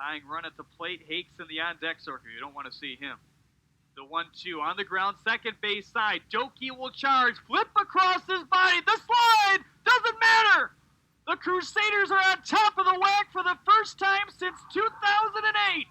Tying run at the plate, Hakes in the on-deck circle. You don't want to see him. The 1-2 on the ground, second base side. Doki will charge, flip across his body. The slide doesn't matter. The Crusaders are on top of the WAC for the first time since 2008.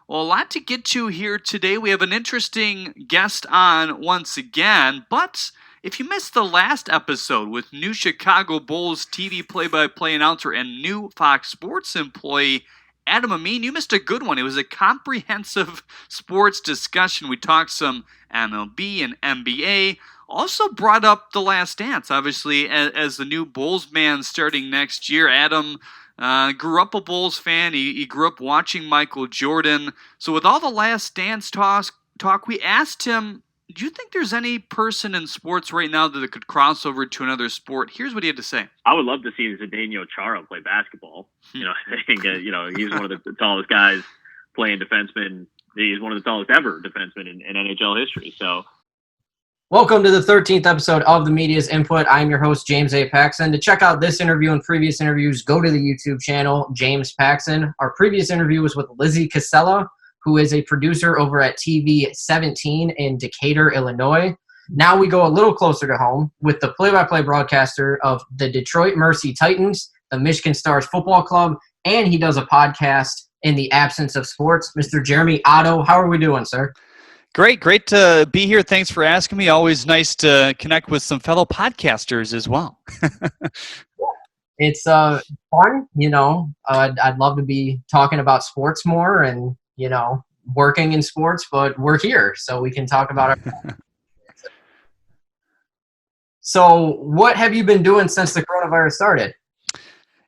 Well, a lot to get to here today. We have an interesting guest on once again, but if you missed the last episode with new Chicago Bulls TV play-by-play announcer and new Fox Sports employee Adam Amin, you missed a good one. It was a comprehensive sports discussion. We talked some MLB and NBA. Also brought up The Last Dance, obviously, as the new Bulls man starting next year. Adam grew up a Bulls fan. He grew up watching Michael Jordan. So with all the Last Dance talk, we asked him, do you think there's any person in sports right now that could cross over to another sport? Here's what he had to say. I would love to see Zdeno Chara play basketball. I think, he's one of the tallest guys playing defenseman. He's one of the tallest ever defensemen in NHL history. So, welcome to the 13th episode of the Media's Input. I'm your host, James A. Paxson. To check out this interview and previous interviews, go to the YouTube channel, James Paxson. Our previous interview was with Lizzie Casella, who is a producer over at TV 17 in Decatur, Illinois. Now we go a little closer to home with the play-by-play broadcaster of the Detroit Mercy Titans, the Michigan Stars Football Club, and he does a podcast in the absence of sports. Mr. Jeremy Otto, how are we doing, sir? Great to be here. Thanks for asking me. Always nice to connect with some fellow podcasters as well. It's fun, I'd love to be talking about sports more and working in sports, but we're here, so we can talk about it. So what have you been doing since the coronavirus started?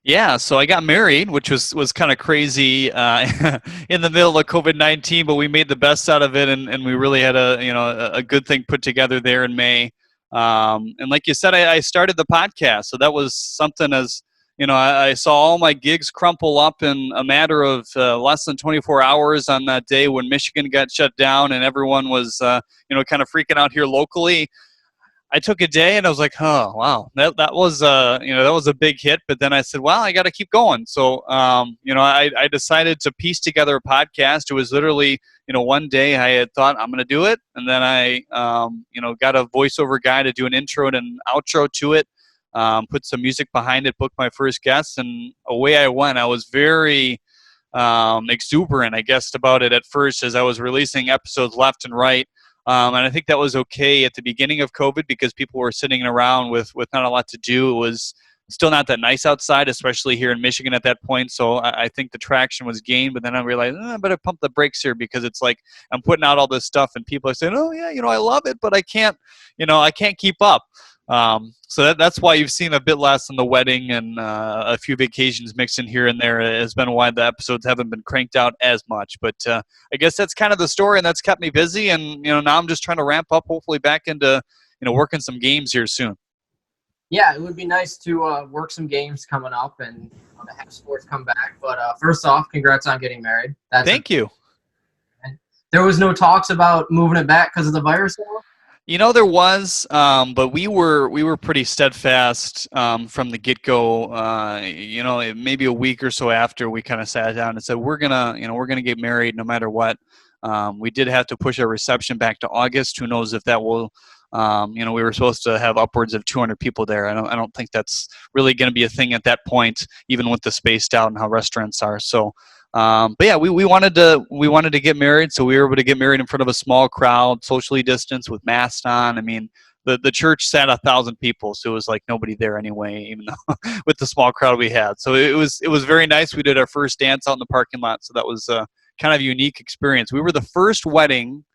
Yeah, so I got married, which was kind of crazy in the middle of COVID-19, but we made the best out of it, and we really had a good thing put together there in May. And like you said, I started the podcast, so that was something as I saw all my gigs crumple up in a matter of less than 24 hours on that day when Michigan got shut down and everyone was, kind of freaking out here locally. I took a day and I was like, oh, wow, that was a big hit. But then I said, well, I got to keep going. So, I decided to piece together a podcast. It was literally, one day I had thought I'm going to do it. And then I, got a voiceover guy to do an intro and an outro to it. Put some music behind it, booked my first guest, and away I went. I was very exuberant, I guess, about it at first as I was releasing episodes left and right. And I think that was okay at the beginning of COVID because people were sitting around with not a lot to do. It was still not that nice outside, especially here in Michigan at that point. So I think the traction was gained, but then I realized I better pump the brakes here because it's like I'm putting out all this stuff and people are saying, oh yeah, I love it, but I can't keep up. So that's why you've seen a bit less in the wedding and a few vacations mixed in here and there has been why the episodes haven't been cranked out as much. But I guess that's kind of the story, and that's kept me busy. And now I'm just trying to ramp up, hopefully back into working some games here soon. Yeah, it would be nice to work some games coming up and to have sports come back. But first off, congrats on getting married. Thank you. There was no talks about moving it back because of the virus now? There was, but we were pretty steadfast from the get-go. Maybe a week or so after, we kind of sat down and said we're gonna get married no matter what. We did have to push our reception back to August. Who knows if that will? We were supposed to have upwards of 200 people there. I don't think that's really going to be a thing at that point, even with the spaced out and how restaurants are. So. But yeah, we wanted to get married, so we were able to get married in front of a small crowd, socially distanced with masks on. I mean, the church sat 1,000 people, so it was like nobody there anyway, even though with the small crowd we had. So it was very nice. We did our first dance out in the parking lot, so that was kind of a unique experience. We were the first wedding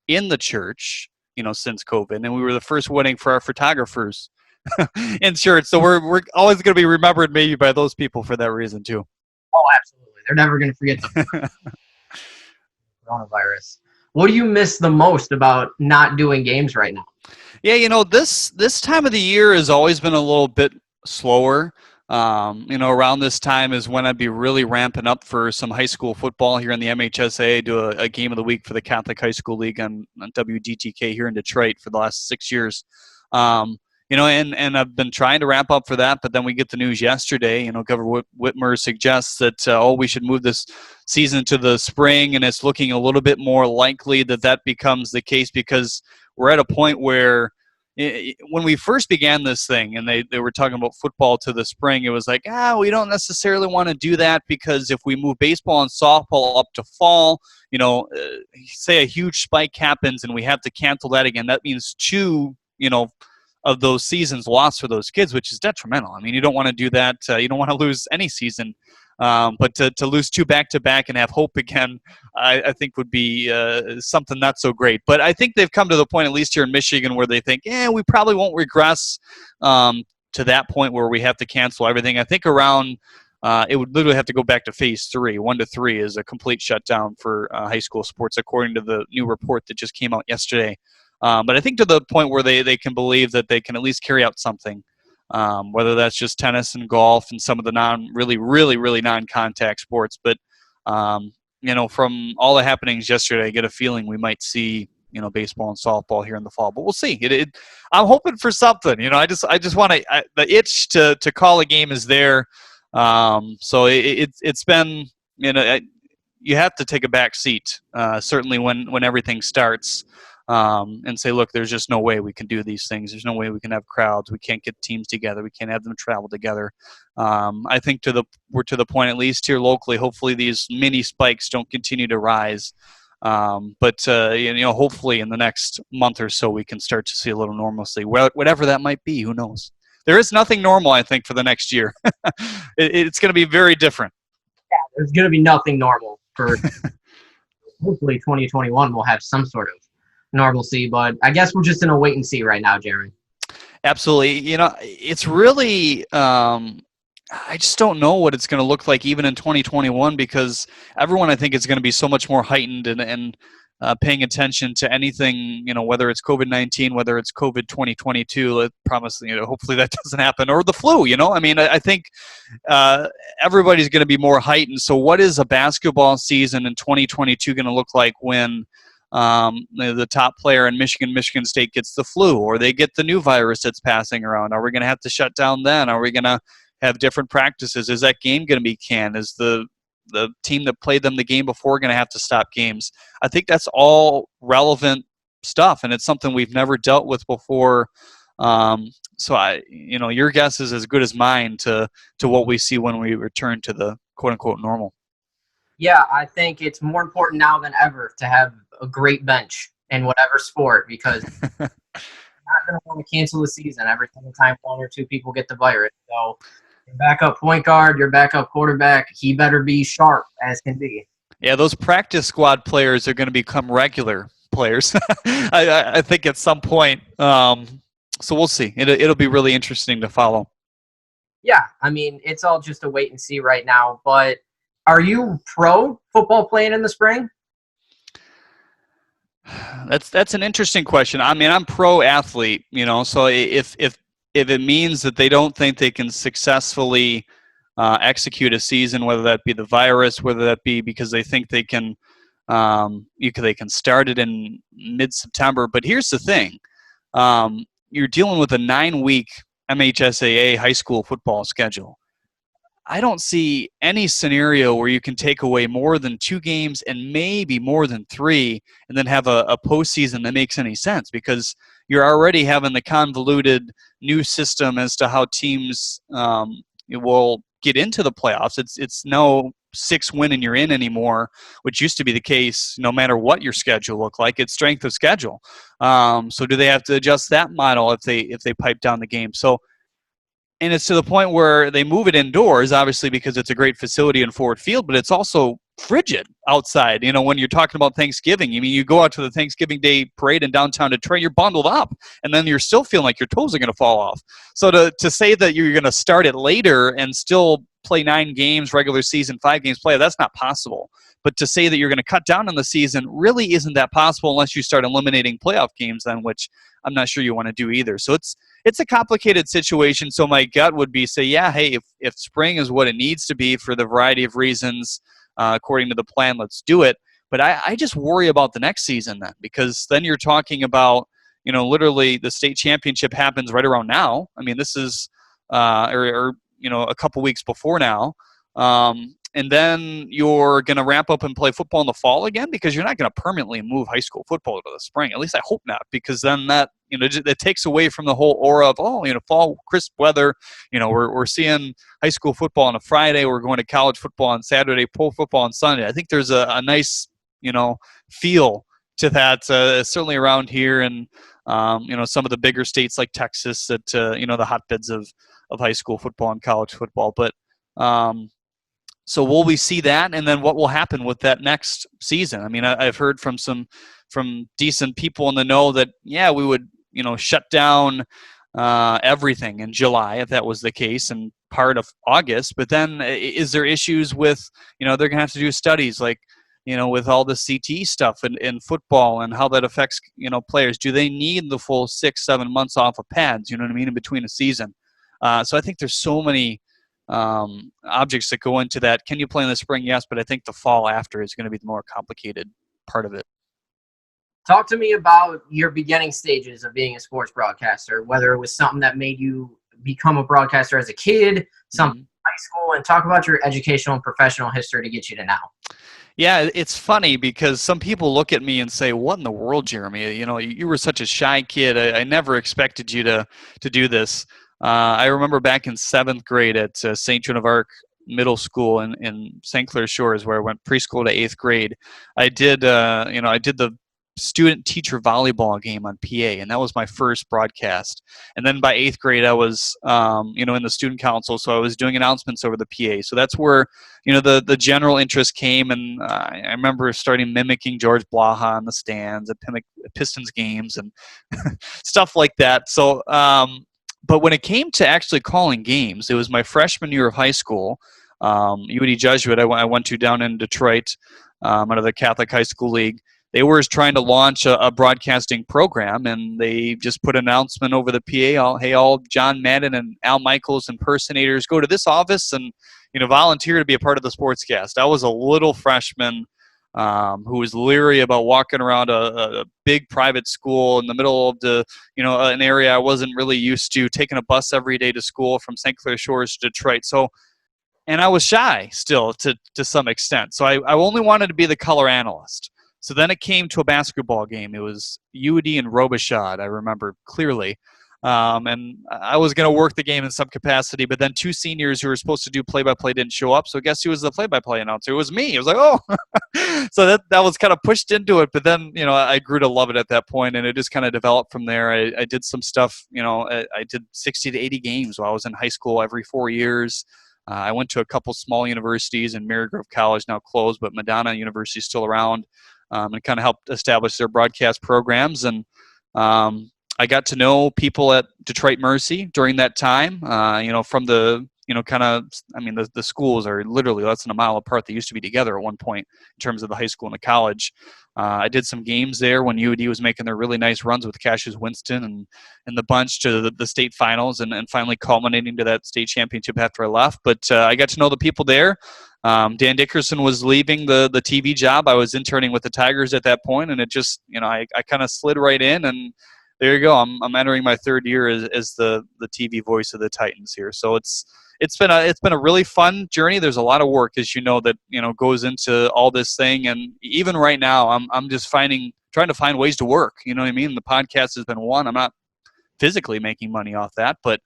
in the church, since COVID, and we were the first wedding for our photographers in church. So we're always going to be remembered maybe by those people for that reason too. Oh, absolutely. They're never going to forget the coronavirus. What do you miss the most about not doing games right now? Yeah, this time of the year has always been a little bit slower. Around this time is when I'd be really ramping up for some high school football here in the MHSA. Do a game of the week for the Catholic High School League on WDTK here in Detroit for the last 6 years. and I've been trying to wrap up for that, but then we get the news yesterday. Governor Whitmer suggests that we should move this season to the spring, and it's looking a little bit more likely that becomes the case because we're at a point where when we first began this thing and they were talking about football to the spring, it was like, we don't necessarily want to do that because if we move baseball and softball up to fall, say a huge spike happens and we have to cancel that again, that means two, of those seasons lost for those kids, which is detrimental. I mean, you don't want to do that. You don't want to lose any season. But to lose two back-to-back and have hope again, I think would be something not so great. But I think they've come to the point, at least here in Michigan, where they think, we probably won't regress to that point where we have to cancel everything. I think around it would literally have to go back to phase 3. 1 to 3 is a complete shutdown for high school sports, according to the new report that just came out yesterday. But I think to the point where they can believe that they can at least carry out something. Whether that's just tennis and golf and some of the really non-contact sports. But, from all the happenings yesterday, I get a feeling we might see, baseball and softball here in the fall. But we'll see. I'm hoping for something. I just want to – the itch to call a game is there. So it's been – you have to take a back seat, certainly when everything starts. And say, look, there's just no way we can do these things. There's no way we can have crowds. We can't get teams together. We can't have them travel together. I think we're to the point, at least here locally, hopefully these mini spikes don't continue to rise. But hopefully in the next month or so, we can start to see a little normalcy, whatever that might be. Who knows? There is nothing normal, I think, for the next year. It's going to be very different. Yeah, there's going to be nothing normal for hopefully 2021. We'll have some sort of normalcy, but I guess we're just in a wait and see right now, Jeremy. Absolutely. It's really I just don't know what it's going to look like even in 2021 because everyone, I think, is going to be so much more heightened and paying attention to anything, whether it's COVID-19, whether it's COVID 2022. Let's promise, hopefully that doesn't happen, or the flu. I mean, I think everybody's going to be more heightened. So what is a basketball season in 2022 going to look like when the top player in Michigan State gets the flu, or they get the new virus that's passing around? Are we going to have to shut down then? Are we going to have different practices? Is that game going to be canned? Is the team that played them the game before going to have to stop games? I think that's all relevant stuff, and it's something we've never dealt with before. So your guess is as good as mine to what we see when we return to the quote unquote normal. Yeah, I think it's more important now than ever to have a great bench in whatever sport because you're not going to want to cancel the season every single time one or two people get the virus. So your backup point guard, your backup quarterback, he better be sharp as can be. Yeah, those practice squad players are going to become regular players, I think, at some point. So we'll see. It'll be really interesting to follow. Yeah, I mean, it's all just a wait and see right now, but are you pro football playing in the spring? That's an interesting question. I mean, I'm pro athlete, so if it means that they don't think they can successfully execute a season, whether that be the virus, whether that be because they think they can start it in mid-September. But here's the thing. You're dealing with a 9-week MHSAA high school football schedule. I don't see any scenario where you can take away more than 2 games and maybe more than 3 and then have a postseason that makes any sense because you're already having the convoluted new system as to how teams will get into the playoffs. It's no 6 win and you're in anymore, which used to be the case no matter what your schedule looked like. It's strength of schedule. So do they have to adjust that model if they pipe down the game? And it's to the point where they move it indoors, obviously, because it's a great facility in Ford Field, but it's also frigid outside. When you're talking about Thanksgiving, you go out to the Thanksgiving Day parade in downtown Detroit, you're bundled up, and then you're still feeling like your toes are going to fall off. So to say that you're going to start it later and still play 9 games, regular season, 5 games play, that's not possible. But to say that you're going to cut down on the season really isn't that possible unless you start eliminating playoff games then, which I'm not sure you want to do either. So it's a complicated situation. So my gut would be say, yeah, hey, if spring is what it needs to be for the variety of reasons, according to the plan, let's do it. But I just worry about the next season then, because then you're talking about, literally the state championship happens right around now. I mean, this is or a couple weeks before now. And then you're going to ramp up and play football in the fall again, because you're not going to permanently move high school football to the spring. At least I hope not, because then that, it takes away from the whole aura of, fall, crisp weather. We're seeing high school football on a Friday. We're going to college football on Saturday, pro football on Sunday. I think there's a nice, feel to that, certainly around here. And, some of the bigger states like Texas that, the hotbeds of high school football and college football. But, so will we see that, and then what will happen with that next season? I mean, I've heard from decent people in the know that, we would, shut down everything in July if that was the case, and part of August. But then is there issues with, they're going to have to do studies like, with all the CT stuff in football and how that affects, players. Do they need the full 6-7 months off of pads, in between a season? So I think there's so many objects that go into that. Can you play in the spring? Yes, but I think the fall after is going to be the more complicated part of it. Talk to me about your beginning stages of being a sports broadcaster, whether it was something that made you become a broadcaster as a kid, something in high school, and talk about your educational and professional history to get you to now. Yeah, it's funny because some people look at me and say, "What in the world, Jeremy? You were such a shy kid. I never expected you to do this." I remember back in 7th grade at St. Joan of Arc Middle School in St. Clair Shores, where I went preschool to 8th grade. I did the student-teacher volleyball game on PA, and that was my first broadcast. And then by 8th grade, I was, in the student council, so I was doing announcements over the PA. So that's where, the general interest came, and I remember starting mimicking George Blaha in the stands at Pistons games and stuff like that. So, but when it came to actually calling games, it was my freshman year of high school. UD Jesuit, I went to down in Detroit, out of the Catholic High School League. They were trying to launch a broadcasting program, and they just put an announcement over the PA, hey, all John Madden and Al Michaels impersonators, go to this office and, volunteer to be a part of the sportscast. I was a little freshman who was leery about walking around a big private school in the middle of the, an area I wasn't really used to, taking a bus every day to school from St. Clair Shores to Detroit. So, and I was shy still to some extent. So I only wanted to be the color analyst. So then it came to a basketball game. It was UD and Robichaud, I remember clearly. And I was going to work the game in some capacity, but then 2 seniors who were supposed to do play-by-play didn't show up. So guess who was the play-by-play announcer? It was me. It was like, oh. So that was kind of pushed into it. But then, I grew to love it at that point, and it just kind of developed from there. I did some stuff, I did 60 to 80 games while I was in high school every 4 years. I went to a couple small universities, and Marygrove College now closed, but Madonna University is still around. And kind of helped establish their broadcast programs. And I got to know people at Detroit Mercy during that time, from the, the schools are literally less than a mile apart. They used to be together at one point in terms of the high school and the college. I did some games there when UD was making their really nice runs with Cassius Winston and the bunch to the state finals, and finally culminating to that state championship after I left. But I got to know the people there. Dan Dickerson was leaving the TV job. I was interning with the Tigers at that point, and it just, I kind of slid right in, and there you go. I'm entering my 3rd year as the TV voice of the Titans here. So it's been a really fun journey. There's a lot of work, as that goes into all this thing, and even right now, I'm just trying to find ways to work. You know what I mean? The podcast has been one. I'm not physically making money off that, but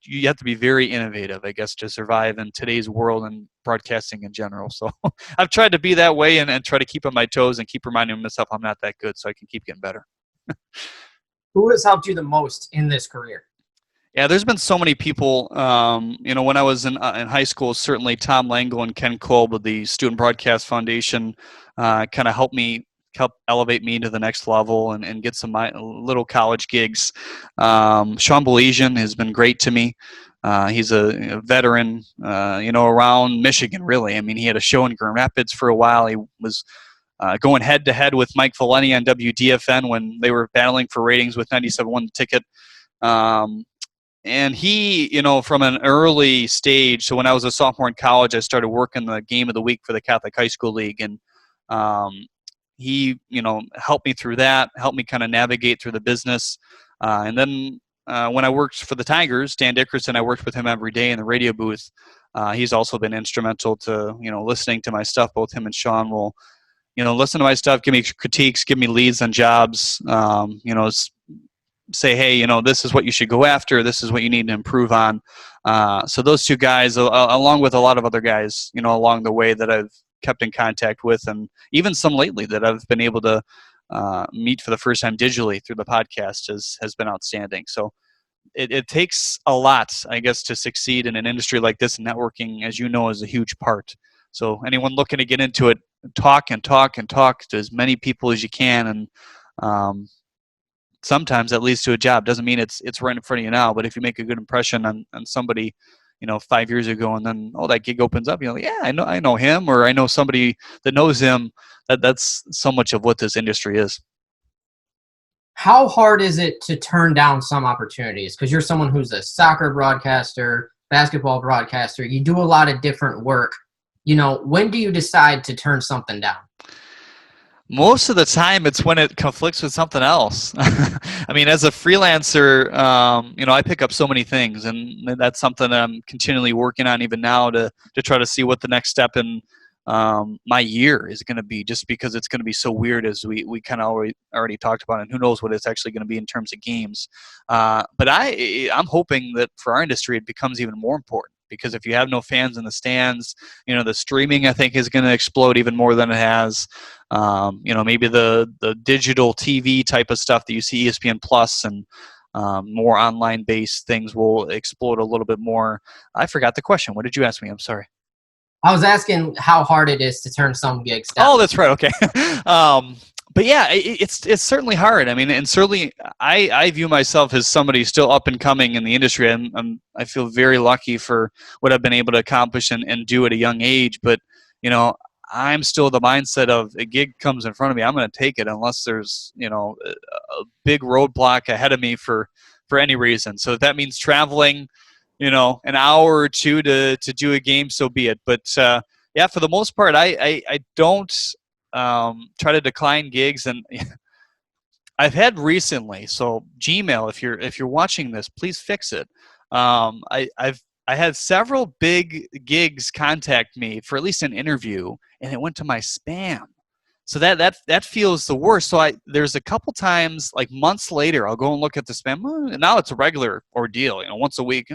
you have to be very innovative, I guess, to survive in today's world and broadcasting in general. So I've tried to be that way and try to keep on my toes and keep reminding myself I'm not that good, so I can keep getting better. Who has helped you the most in this career? Yeah, there's been so many people. When I was in high school, certainly Tom Langle and Ken Kolb of the Student Broadcast Foundation kind of helped elevate me to the next level and get some little college gigs. Sean Belesian has been great to me. He's a veteran, around Michigan, really. I mean, he had a show in Grand Rapids for a while. He was going head-to-head with Mike Valeni on WDFN when they were battling for ratings with 97.1 The Ticket. And he, from an early stage, so when I was a sophomore in college, I started working the game of the week for the Catholic High School League. And he, helped me through that, helped me kind of navigate through the business. And then when I worked for the Tigers, Dan Dickerson, I worked with him every day in the radio booth. He's also been instrumental to, listening to my stuff. Both him and Sean will, listen to my stuff, give me critiques, give me leads on jobs, say, hey, this is what you should go after. This is what you need to improve on. So those two guys, along with a lot of other guys, along the way that I've kept in contact with, and even some lately that I've been able to meet for the first time digitally through the podcast has been outstanding. So it takes a lot, I guess, to succeed in an industry like this. Networking, as you know, is a huge part. So anyone looking to get into it, talk to as many people as you can, and sometimes that leads to a job. Doesn't mean it's right in front of you now, but if you make a good impression on somebody, 5 years ago, and then that gig opens up, yeah, I know him, or I know somebody that knows him. That's so much of what this industry is. How hard is it to turn down some opportunities? Because you're someone who's a soccer broadcaster, basketball broadcaster. You do a lot of different work. When do you decide to turn something down? Most of the time, it's when it conflicts with something else. I mean, as a freelancer, I pick up so many things, and that's something that I'm continually working on even now to try to see what the next step in my year is going to be, just because it's going to be so weird, as we kind of already talked about, and who knows what it's actually going to be in terms of games. But I'm hoping that for our industry, it becomes even more important. Because if you have no fans in the stands, the streaming, I think, is going to explode even more than it has. Maybe the digital TV type of stuff that you see, ESPN Plus and more online-based things, will explode a little bit more. I forgot the question. What did you ask me? I'm sorry. I was asking how hard it is to turn some gigs down. Oh, that's right. Okay. But yeah, it's certainly hard. I mean, and certainly I view myself as somebody still up and coming in the industry. I feel very lucky for what I've been able to accomplish and do at a young age. But, I'm still the mindset of a gig comes in front of me, I'm going to take it unless there's, a big roadblock ahead of me for any reason. So if that means traveling, an hour or two to do a game, so be it. But yeah, for the most part, I don't try to decline gigs. And I've had recently, so Gmail, if you're watching this, please fix it. I had several big gigs contact me for at least an interview, and it went to my spam. So that feels the worst. So there's a couple times, like months later, I'll go and look at the spam. And now it's a regular ordeal. Once a week,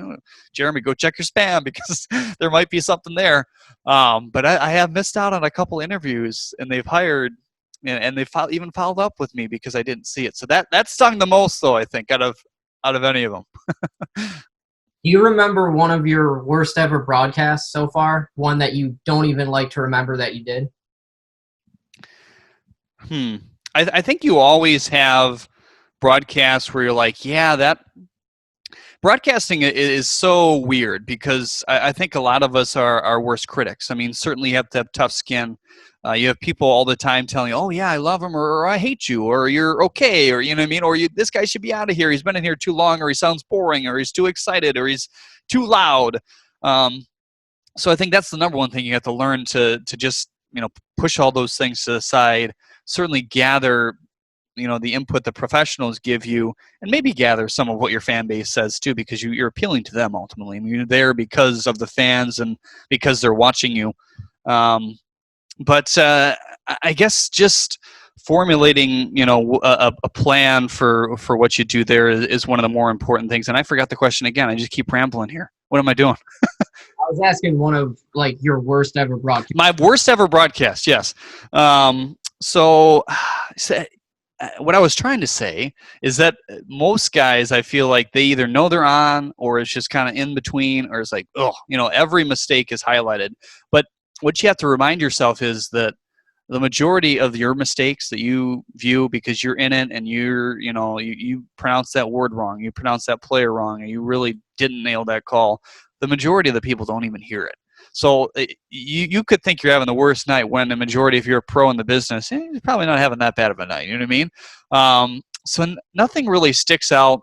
Jeremy, go check your spam because there might be something there. But I have missed out on a couple interviews, and they've hired, and they even followed up with me because I didn't see it. So that stung the most, though, I think, out of any of them. Do you remember one of your worst ever broadcasts so far? One that you don't even like to remember that you did? I think you always have broadcasts where you're like, yeah, that broadcasting is so weird, because I think a lot of us are our worst critics. I mean, certainly you have to have tough skin. You have people all the time telling you, oh yeah, I love him, or I hate you, or you're okay, or or this guy should be out of here. He's been in here too long, or he sounds boring, or he's too excited, or he's too loud. So I think that's the number one thing you have to learn to just push all those things to the side. Certainly gather the input the professionals give you, and maybe gather some of what your fan base says too, because you're appealing to them ultimately. I mean, you're there because of the fans and because they're watching you. But I guess just formulating, a plan for what you do there is one of the more important things. And I forgot the question again. I just keep rambling here. What am I doing? I was asking one of your worst ever broadcast. My worst ever broadcast, yes. So what I was trying to say is that most guys, I feel like they either know they're on, or it's just kind of in between, or it's like, every mistake is highlighted. But what you have to remind yourself is that the majority of your mistakes that you view because you're in it and you pronounce that word wrong, you pronounce that player wrong, and you really didn't nail that call, the majority of the people don't even hear it. So you could think you're having the worst night when the majority, if you're a pro in the business, you're probably not having that bad of a night. You know what I mean? So nothing really sticks out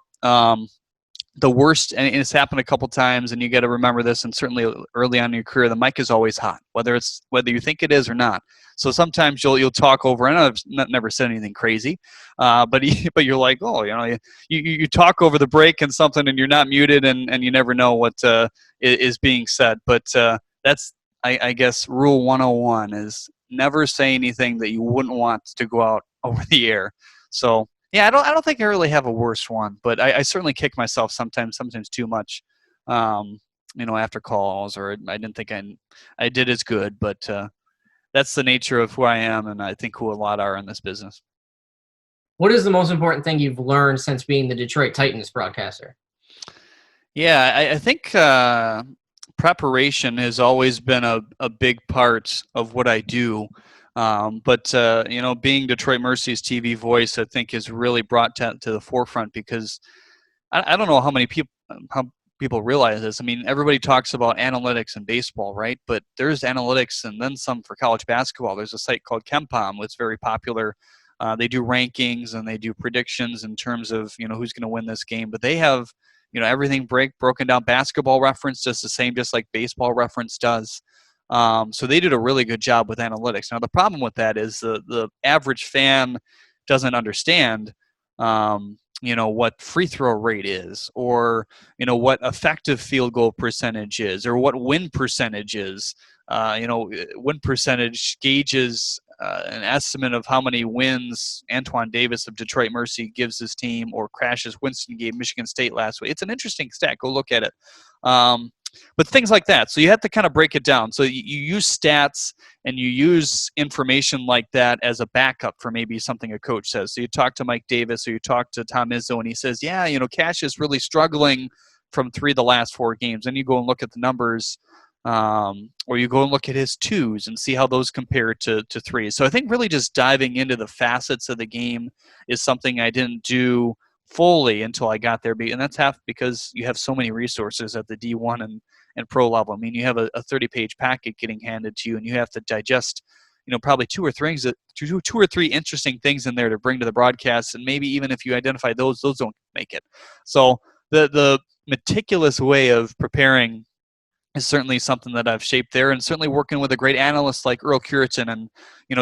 the worst, and it's happened a couple times, and you got to remember this, and certainly early on in your career, the mic is always hot, whether you think it is or not. So sometimes you'll talk over, and I've never said anything crazy, but but you're like, oh, you talk over the break and something, and you're not muted, and you never know what is being said. But that's, I guess, rule 101 is never say anything that you wouldn't want to go out over the air. So yeah, I don't think I really have a worse one, but I certainly kick myself sometimes too much, after calls, or I didn't think I did as good, but that's the nature of who I am, and I think who a lot are in this business. What is the most important thing you've learned since being the Detroit Titans broadcaster? Yeah, I think preparation has always been a big part of what I do. But being Detroit Mercy's TV voice, I think, is really brought to the forefront, because I don't know how people realize this. I mean, everybody talks about analytics in baseball, right? But there's analytics and then some for college basketball. There's a site called KenPom that's very popular. They do rankings and they do predictions in terms of who's going to win this game. But they have everything broken down. Basketball Reference does the same, just like Baseball Reference does. So they did a really good job with analytics. Now the problem with that is the average fan doesn't understand, what free throw rate is, or what effective field goal percentage is, or what win percentage is. Win percentage gauges an estimate of how many wins Antoine Davis of Detroit Mercy gives his team, or Cassius Winston gave Michigan State last week. It's an interesting stat. Go look at it. But things like that. So you have to kind of break it down. So you use stats and you use information like that as a backup for maybe something a coach says. So you talk to Mike Davis, or you talk to Tom Izzo, and he says, yeah, Cash is really struggling from 3 of the last 4 games. Then you go and look at the numbers, or you go and look at his 2s and see how those compare to 3s. So I think really just diving into the facets of the game is something I didn't do fully until I got there, and that's half because you have so many resources at the D1 and pro level. I mean, you have a 30-page packet getting handed to you, and you have to digest, probably 2 or 3 interesting things in there to bring to the broadcast, and maybe even if you identify those don't make it. So the meticulous way of preparing is certainly something that I've shaped there, and certainly working with a great analyst like Earl Curitan, and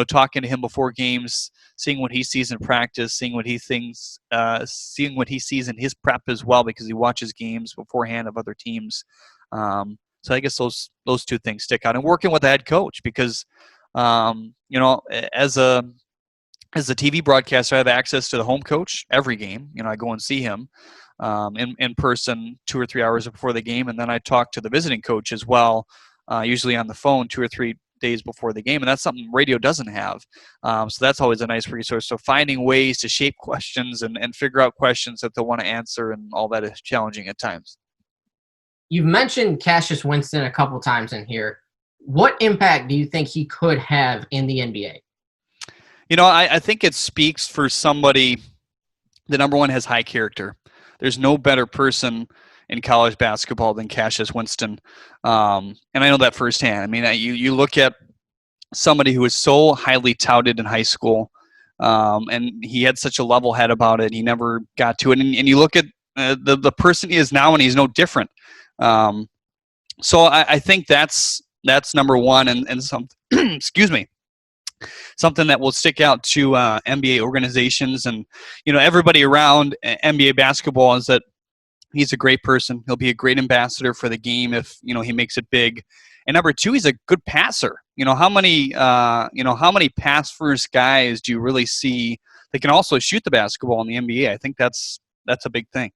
talking to him before games, seeing what he sees in practice, seeing what he thinks, seeing what he sees in his prep as well, because he watches games beforehand of other teams. So I guess those 2 things stick out, and working with the head coach, because as a TV broadcaster, I have access to the home coach every game. I go and see him in person 2 or 3 hours before the game, and then I talk to the visiting coach as well, usually on the phone 2 or 3 days before the game, and that's something radio doesn't have. So that's always a nice resource. So finding ways to shape questions and figure out questions that they'll want to answer, and all that is challenging at times. You've mentioned Cassius Winston a couple times in here. What impact do you think he could have in the NBA? I think it speaks for somebody that, number one, has high character. There's no better person in college basketball than Cassius Winston. And I know that firsthand. I mean, you look at somebody who was so highly touted in high school, and he had such a level head about it. He never got to it. And you look at the person he is now, and he's no different. So I think that's number one, and some excuse me, something that will stick out to NBA organizations and everybody around NBA basketball, is that he's a great person. He'll be a great ambassador for the game if he makes it big. And number 2, he's a good passer. How many pass first guys do you really see that can also shoot the basketball in the NBA? I think that's a big thing.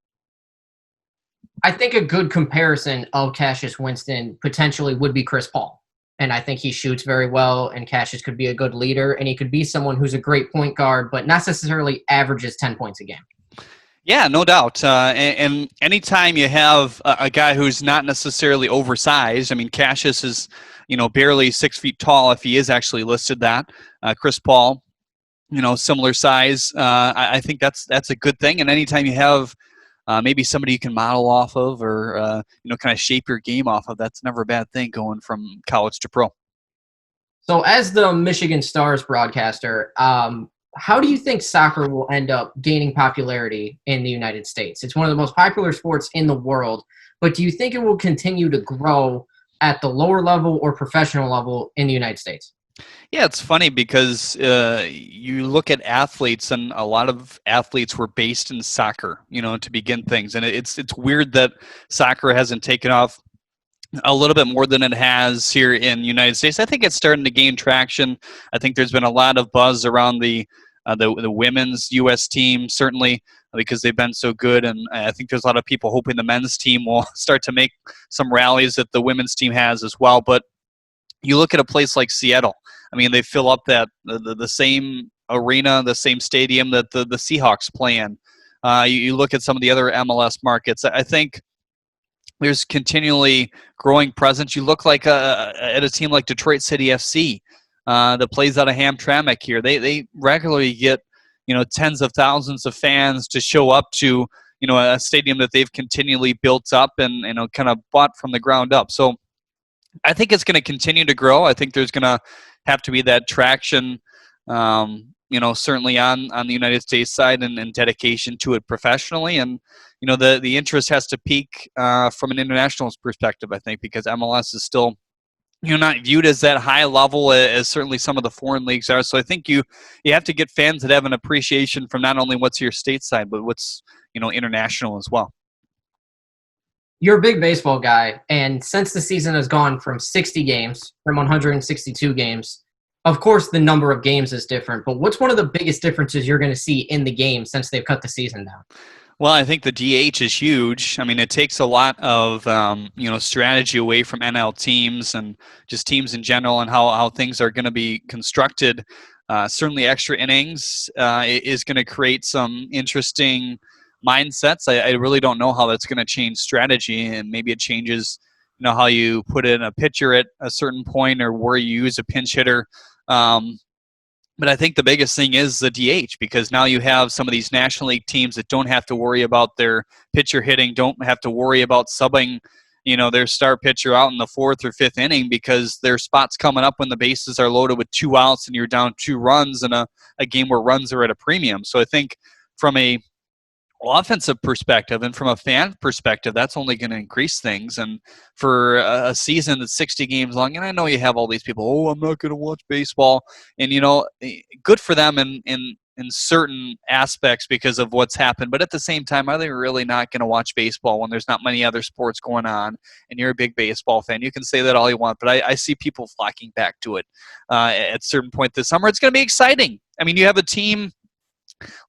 I think a good comparison of Cassius Winston potentially would be Chris Paul. And I think he shoots very well, and Cassius could be a good leader, and he could be someone who's a great point guard, but not necessarily averages 10 points a game. Yeah, no doubt. And anytime you have a guy who's not necessarily oversized, I mean, Cassius is, barely 6 feet tall if he is actually listed that. Chris Paul, similar size. I think that's a good thing. And anytime you have maybe somebody you can model off of, or kind of shape your game off of, that's never a bad thing going from college to pro. So as the Michigan Stars broadcaster, how do you think soccer will end up gaining popularity in the United States? It's one of the most popular sports in the world, but do you think it will continue to grow at the lower level or professional level in the United States? Yeah, it's funny because you look at athletes, and a lot of athletes were based in soccer, to begin things, and it's weird that soccer hasn't taken off a little bit more than it has here in the United States. I think it's starting to gain traction. I think there's been a lot of buzz around the women's U.S. team, certainly because they've been so good, and I think there's a lot of people hoping the men's team will start to make some rallies that the women's team has as well. But you look at a place like Seattle. I mean, they fill up the same arena, the same stadium that the Seahawks play in. You look at some of the other MLS markets. I think there's continually growing presence. You look like at a team like Detroit City FC that plays out of Hamtramck here. They regularly get tens of thousands of fans to show up to a stadium that they've continually built up and kind of bought from the ground up. So I think it's going to continue to grow. I think there's going to have to be that traction, certainly on the United States side and dedication to it professionally. And, the interest has to peak from an international perspective, I think, because MLS is still, not viewed as that high level as certainly some of the foreign leagues are. So I think you have to get fans that have an appreciation from not only what's your stateside, but what's, international as well. You're a big baseball guy, and since the season has gone from 60 games, from 162 games, of course the number of games is different, but what's one of the biggest differences you're going to see in the game since they've cut the season down? Well, I think the DH is huge. I mean, it takes a lot of strategy away from NL teams and just teams in general and how things are going to be constructed. Certainly extra innings is going to create some interesting mindsets. I really don't know how that's going to change strategy, and maybe it changes how you put in a pitcher at a certain point or where you use a pinch hitter. But I think the biggest thing is the DH, because now you have some of these National League teams that don't have to worry about their pitcher hitting, don't have to worry about subbing their star pitcher out in the fourth or fifth inning because their spot's coming up when the bases are loaded with 2 outs and you're down 2 runs in a game where runs are at a premium. So I think from a offensive perspective and from a fan perspective, that's only going to increase things. And for a season that's 60 games long, and I know you have all these people, I'm not going to watch baseball, and good for them in certain aspects because of what's happened, but at the same time, are they really not going to watch baseball when there's not many other sports going on and you're a big baseball fan? You can say that all you want, but I see people flocking back to it at a certain point this summer. It's going to be exciting. I mean, you have a team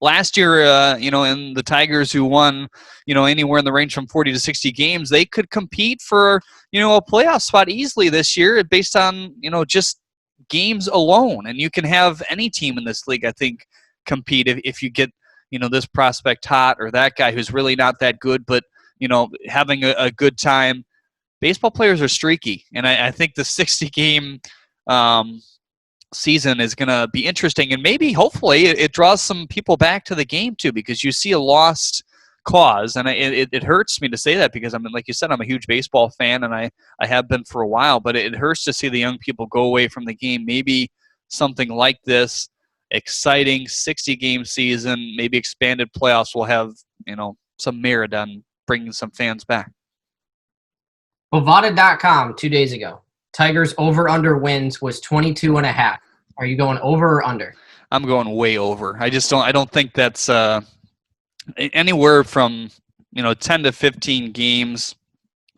last year, and the Tigers who won, anywhere in the range from 40 to 60 games, they could compete for, a playoff spot easily this year based on, just games alone. And you can have any team in this league, I think, compete if you get, this prospect hot or that guy who's really not that good, but, having a good time. Baseball players are streaky. And I think the 60-game season is going to be interesting, and maybe hopefully it draws some people back to the game too, because you see a lost cause, and it hurts me to say that because like you said, I'm a huge baseball fan and I have been for a while, but it hurts to see the young people go away from the game. Maybe something like this exciting 60-game season, maybe expanded playoffs, will have some merit on bringing some fans back. Bovada.com 2 days ago. Tigers over-under wins was 22.5. Are you going over or under? I'm going way over. I don't think that's anywhere from 10 to 15 games.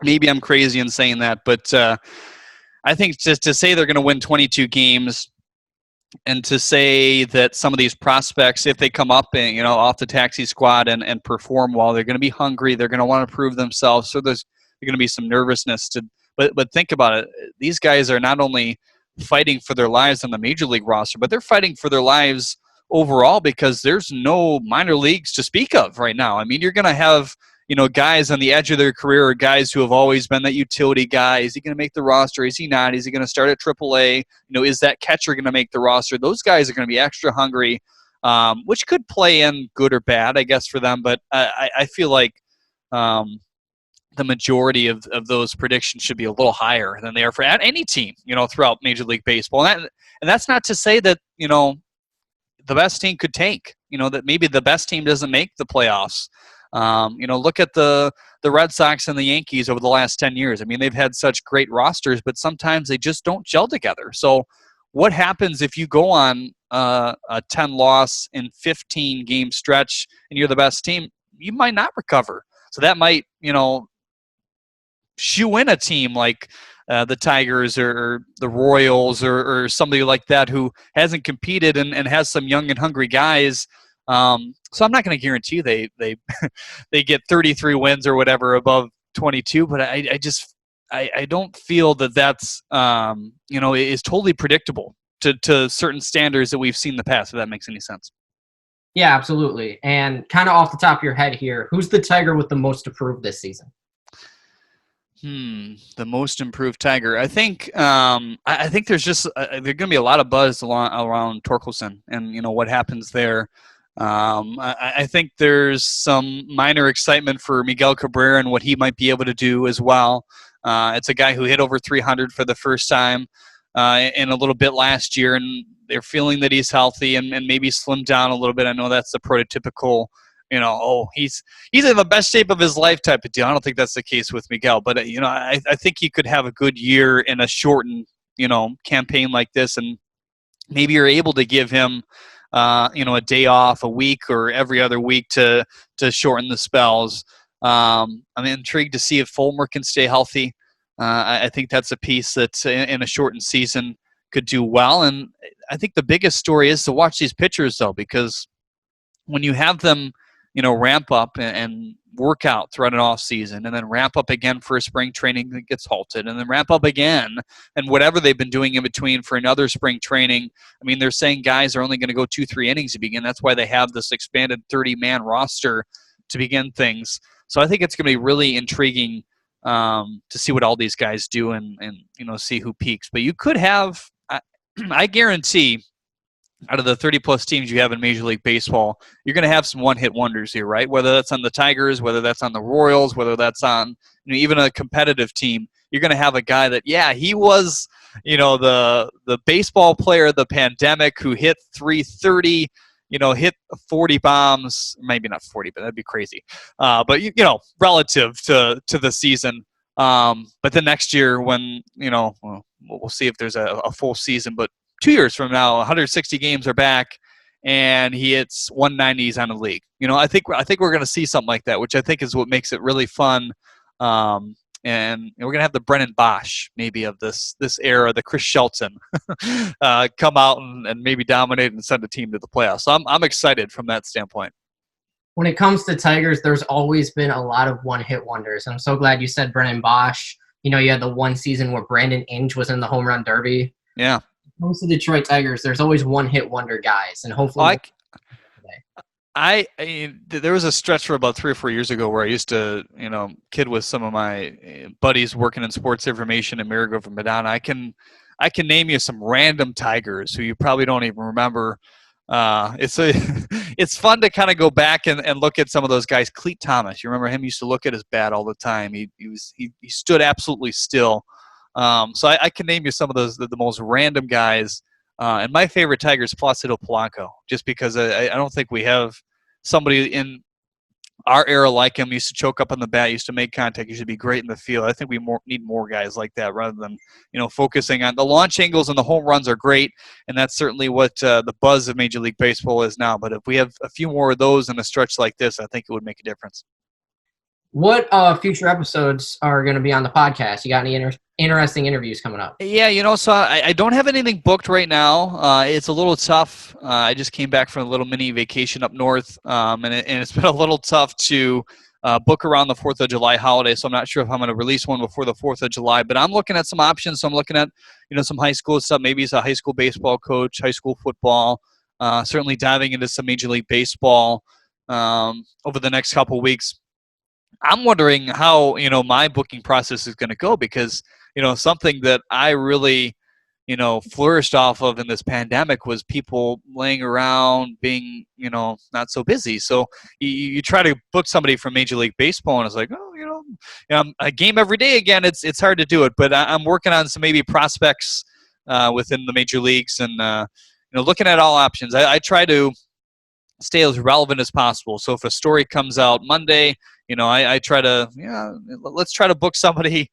Maybe I'm crazy in saying that, but I think just to say they're going to win 22 games and to say that some of these prospects, if they come up and off the taxi squad and perform well, they're going to be hungry. They're going to want to prove themselves. So there's going to be some nervousness to. But think about it. These guys are not only fighting for their lives on the major league roster, but they're fighting for their lives overall because there's no minor leagues to speak of right now. I mean, you're going to have, guys on the edge of their career or guys who have always been that utility guy. Is he going to make the roster? Is he not? Is he going to start at AAA? Is that catcher going to make the roster? Those guys are going to be extra hungry, which could play in good or bad, I guess, for them. But I feel like the majority of those predictions should be a little higher than they are for any team, throughout Major League Baseball. And that's not to say that, the best team could tank. That maybe the best team doesn't make the playoffs. Look at the Red Sox and the Yankees over the last 10 years. I mean, they've had such great rosters, but sometimes they just don't gel together. So what happens if you go on a 10-loss in 15-game stretch and you're the best team? You might not recover. So that might, shoe in a team like the Tigers or the Royals or somebody like that who hasn't competed and has some young and hungry guys. So I'm not going to guarantee they they get 33 wins or whatever above 22, but I don't feel that's is totally predictable to certain standards that we've seen in the past. If that makes any sense. Yeah, absolutely. And kind of off the top of your head here, who's the Tiger with the most improved this season? The most improved Tiger. I think I think there's just there's going to be a lot of buzz around Torkelson and what happens there. I think there's some minor excitement for Miguel Cabrera and what he might be able to do as well. It's a guy who hit over 300 for the first time in a little bit last year, and they're feeling that he's healthy and maybe slimmed down a little bit. I know that's the prototypical, he's in the best shape of his life type of deal. I don't think that's the case with Miguel, but I think he could have a good year in a shortened, campaign like this, and maybe you're able to give him, a day off a week or every other week to shorten the spells. I'm intrigued to see if Fulmer can stay healthy. I think that's a piece that in a shortened season could do well. And I think the biggest story is to watch these pitchers, though, because when you have them, ramp up and work out throughout an off season and then ramp up again for a spring training that gets halted and then ramp up again and whatever they've been doing in between for another spring training. I mean, they're saying guys are only going to go 2-3 innings to begin. That's why they have this expanded 30-man roster to begin things. So I think it's going to be really intriguing to see what all these guys do and see who peaks. But you could have, I guarantee, out of the 30-plus teams you have in Major League Baseball, you're going to have some one-hit wonders here, right? Whether that's on the Tigers, whether that's on the Royals, whether that's on even a competitive team, you're going to have a guy that, he was, the baseball player of the pandemic who hit 330, hit 40 bombs, maybe not 40, but that'd be crazy. But relative to the season. But the next year when, we'll see if there's a full season, but 2 years from now, 160 games are back, and he hits 190s on the league. I think we're going to see something like that, which I think is what makes it really fun. And we're going to have the Brennan Bosch maybe of this era, the Chris Shelton, come out and maybe dominate and send a team to the playoffs. So I'm excited from that standpoint. When it comes to Tigers, there's always been a lot of one-hit wonders. I'm so glad you said Brennan Bosch. You had the one season where Brandon Inge was in the home run derby. Yeah. Most of the Detroit Tigers, there's always one-hit wonder guys, and hopefully. There was a stretch for about 3 or 4 years ago where I used to, kid with some of my buddies working in sports information in Marigrove and Medina. I can name you some random Tigers who you probably don't even remember. It's fun to kind of go back and look at some of those guys. Cleet Thomas, you remember him? Used to look at his bat all the time. He stood absolutely still. So I can name you some of those the most random guys. And my favorite Tiger is Placido Polanco, just because I don't think we have somebody in our era like him. Used to choke up on the bat, used to make contact, used to be great in the field. I think we need more guys like that rather than focusing on the launch angles, and the home runs are great, and that's certainly what the buzz of Major League Baseball is now. But if we have a few more of those in a stretch like this, I think it would make a difference. What future episodes are going to be on the podcast? You got any interesting interviews coming up? Yeah, so I don't have anything booked right now. It's a little tough. I just came back from a little mini vacation up north, and it's been a little tough to book around the 4th of July holiday, so I'm not sure if I'm going to release one before the 4th of July. But I'm looking at some options. So I'm looking at some high school stuff. Maybe it's a high school baseball coach, high school football. Certainly diving into some Major League Baseball over the next couple of weeks. I'm wondering how, my booking process is going to go because, something that I really, flourished off of in this pandemic was people laying around being, not so busy. So you try to book somebody from Major League Baseball and it's like, a game every day again. It's hard to do it, but I'm working on some maybe prospects within the major leagues and, looking at all options. I try to stay as relevant as possible. So if a story comes out Monday, I try to, let's try to book somebody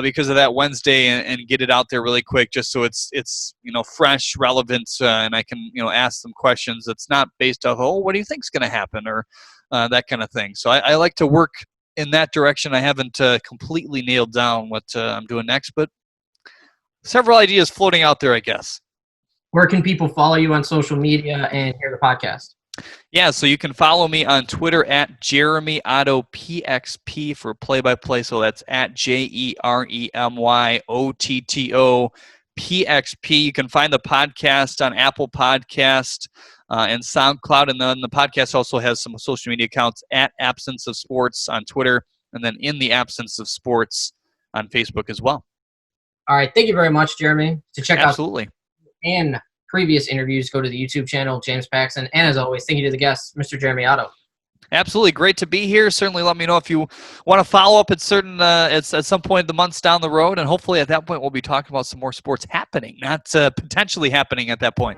because of that Wednesday and get it out there really quick, just so it's fresh, relevant, and I can ask them questions that's not based off, what do you think's going to happen, or that kind of thing. So I like to work in that direction. I haven't completely nailed down what I'm doing next, but several ideas floating out there, I guess. Where can people follow you on social media and hear the podcast? Yeah, so you can follow me on Twitter at Jeremy Otto PXP for play-by-play. So that's at JeremyOtto PXP. You can find the podcast on Apple Podcast and SoundCloud. And then the podcast also has some social media accounts at Absence of Sports on Twitter, and then In the Absence of Sports on Facebook as well. All right. Thank you very much, Jeremy. To check Absolutely. out and previous interviews, go to the YouTube channel, James Paxson. And as always, thank you to the guest, Mr. Jeremy Otto. Absolutely. Great to be here. Certainly let me know if you want to follow up at some point in the months down the road. And hopefully at that point, we'll be talking about some more sports happening, not potentially happening at that point.